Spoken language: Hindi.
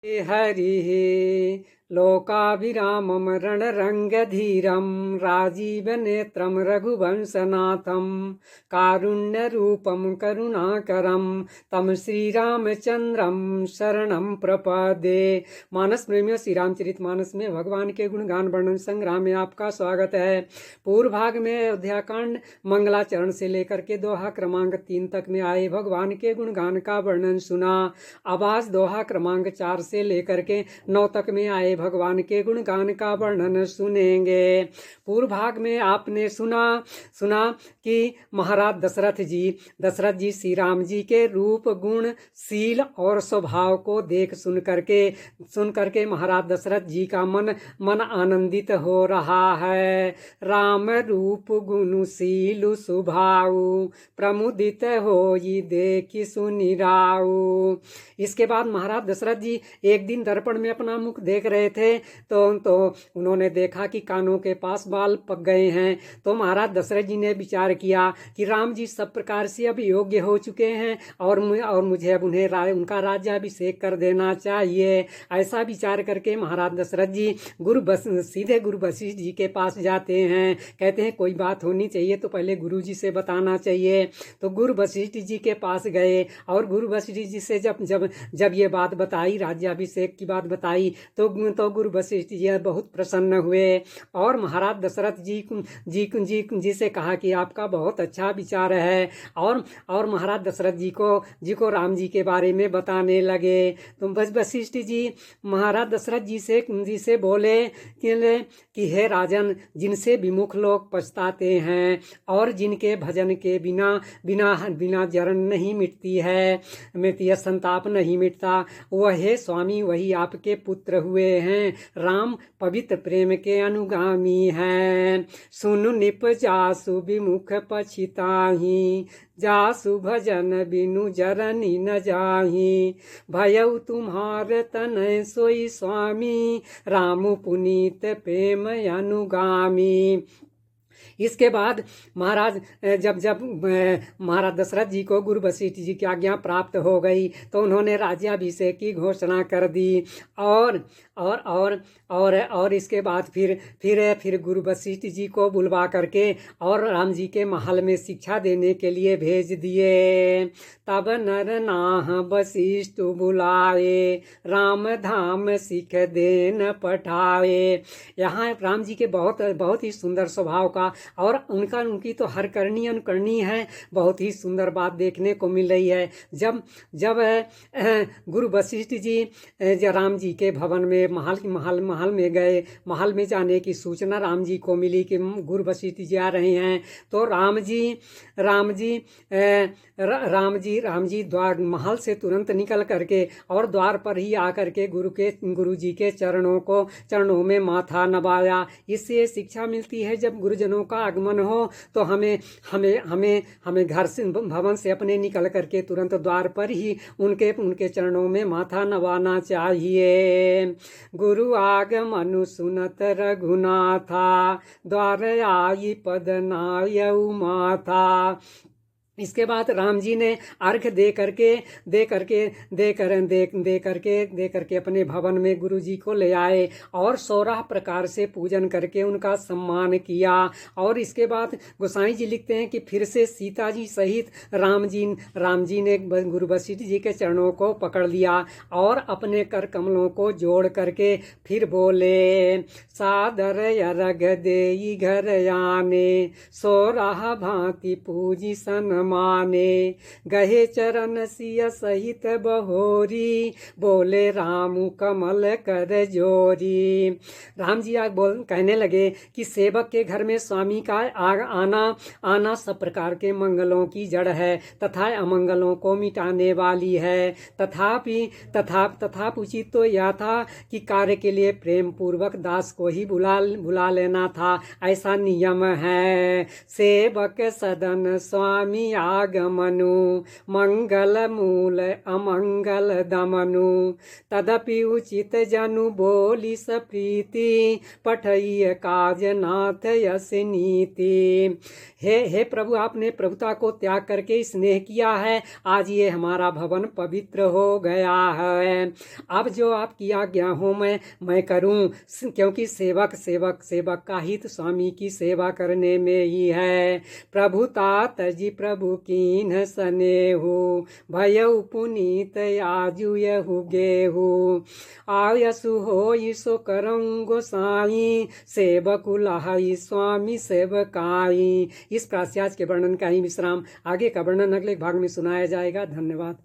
हरिः लोकाभिरामं रणरङ्गधीरं राजीवनेत्रं रघुवंशनाथं कारुण्यरूपं करुणाकरं तं श्रीरामचंद्रं शरणं प्रपद्ये। मानस प्रेमियों, श्री रामचरित मानस में भगवान के गुणगान वर्णन संग्राम में आपका स्वागत है। पूर्व भाग में अयोध्याकांड मंगलाचरण से लेकर के दोहा क्रमांक 3 तक में आए भगवान के गुणगान का वर्णन सुना। अब आज दोहा क्रमांक 4 से लेकर के 9 तक में आए भगवान के गुणगान का वर्णन सुनेंगे। पूर्व भाग में आपने सुना कि महाराज दशरथ जी श्री राम जी के रूप गुण शील और स्वभाव को देख सुन करके महाराज दशरथ जी का मन आनंदित हो रहा है। राम रूप गुण शील स्वभाव प्रमुदित होई देखि सुनि राऊ। इसके बाद महाराज दशरथ जी एक दिन दर्पण में अपना मुख देख रहे थे तो उन्होंने देखा कि कानों के पास बाल पक गए हैं। तो महाराज दशरथ जी ने विचार किया कि राम जी सब प्रकार से अब योग्य हो चुके हैं और मुझे अब उन्हें उनका राज्याभिषेक कर देना चाहिए। ऐसा विचार करके महाराज दशरथ जी सीधे गुरु वशिष्ठ जी के पास जाते हैं। कहते हैं कोई बात होनी चाहिए तो पहले गुरु जी से बताना चाहिए। तो गुरु वशिष्ठ जी के पास गए और गुरु वशिष्ठ जी से जब ये बात बताई, राज्याभिषेक की बात बताई, तो गुरु वशिष्ठ जी बहुत प्रसन्न हुए और महाराज दशरथ जी से कहा कि आपका बहुत अच्छा विचार है। और महाराज दशरथ जी को राम जी के बारे में बताने लगे। तो वशिष्ठ जी महाराज दशरथ जी से बोले कि हे राजन, जिनसे विमुख लोग पछताते हैं और जिनके भजन के बिना जरण नहीं मिटती है, संताप नहीं मिटता, वह स्वामी वही आपके पुत्र हुए हैं। राम पवित्र प्रेम के अनुगामी हैं। सुनु निप जासु विमुख पछिताही, जासु भजन बिनु जरनी न जाही, भयउ तुम्हार तनय सोई स्वामी, राम पुनीत प्रेम अनुगामी। इसके बाद महाराज महाराज दशरथ जी को गुरु वशिष्ठ जी की आज्ञा प्राप्त हो गई तो उन्होंने राज्याभिषेक की घोषणा कर दी। और इसके बाद फिर गुरु वशिष्ठ जी को बुलवा करके और राम जी के महल में शिक्षा देने के लिए भेज दिए। तब नर नाह वशिष्ठ बुलाए, राम धाम सिख देन पठाए। यहाँ राम जी के बहुत ही सुंदर स्वभाव का और उनकी तो हर करनी अनुकरणी है। बहुत ही सुंदर बात देखने को मिल रही है। जब गुरु वशिष्ठ जी राम जी के भवन में महल में गए, महल में जाने की सूचना राम जी को मिली कि गुरु वशिष्ठ जी आ रहे हैं। तो राम जी द्वार महल से तुरंत निकल करके और द्वार पर ही आकर के गुरु जी के चरणों में माथा नवाया। इससे शिक्षा मिलती है जब गुरुजनों का आगमन हो तो हमें घर से भवन से अपने निकल करके तुरंत द्वार पर ही उनके चरणों में माथा नवाना चाहिए। गुरु आगमनु सुनत रघुनाथा, द्वार आई पद नायउ माथा। इसके बाद राम जी ने अर्घ दे करके अपने भवन में गुरु जी को ले आए और 16 प्रकार से पूजन करके उनका सम्मान किया। और इसके बाद गोसाई जी लिखते हैं कि फिर से सीता जी सहित राम जी ने गुरु वशिष्ठ जी के चरणों को पकड़ लिया और अपने कर कमलों को जोड़ करके फिर बोले, सादर अर्घ देई घर आने, 16 भांति पूजी सन माने, गहे चरण सिय सहित बहोरी, बोले राम कमल कर जोरी। राम जी कहने लगे कि सेवक के घर में स्वामी का आना सब प्रकार के मंगलों की जड़ है तथा अमंगलों को मिटाने वाली है। तथा उचित तो यह था कि कार्य के लिए प्रेम पूर्वक दास को ही बुला लेना था, ऐसा नियम है। सेवक सदन स्वामी आगमनु मंगल मूल अमंगल दमनु तदपि उचित जनु बोली सप्रीति पठइय काज नाथ यस नीति। हे प्रभु, आपने प्रभुता को त्याग करके स्नेह किया है, आज ये हमारा भवन पवित्र हो गया है। अब जो आपकी आज्ञा हो मैं करूं, क्योंकि सेवक सेवक सेवक का हित स्वामी की सेवा करने में ही है। प्रभुता तजी प्रभु कीन्ह सनेहु भयउ पुनीत आजु यहु गेहु आयसु होई सो करऊं गोसाई सेवकु लहाई स्वामी सेवकाई। इस प्राश्चात के वर्णन का ही विश्राम, आगे का वर्णन अगले भाग में सुनाया जाएगा। धन्यवाद।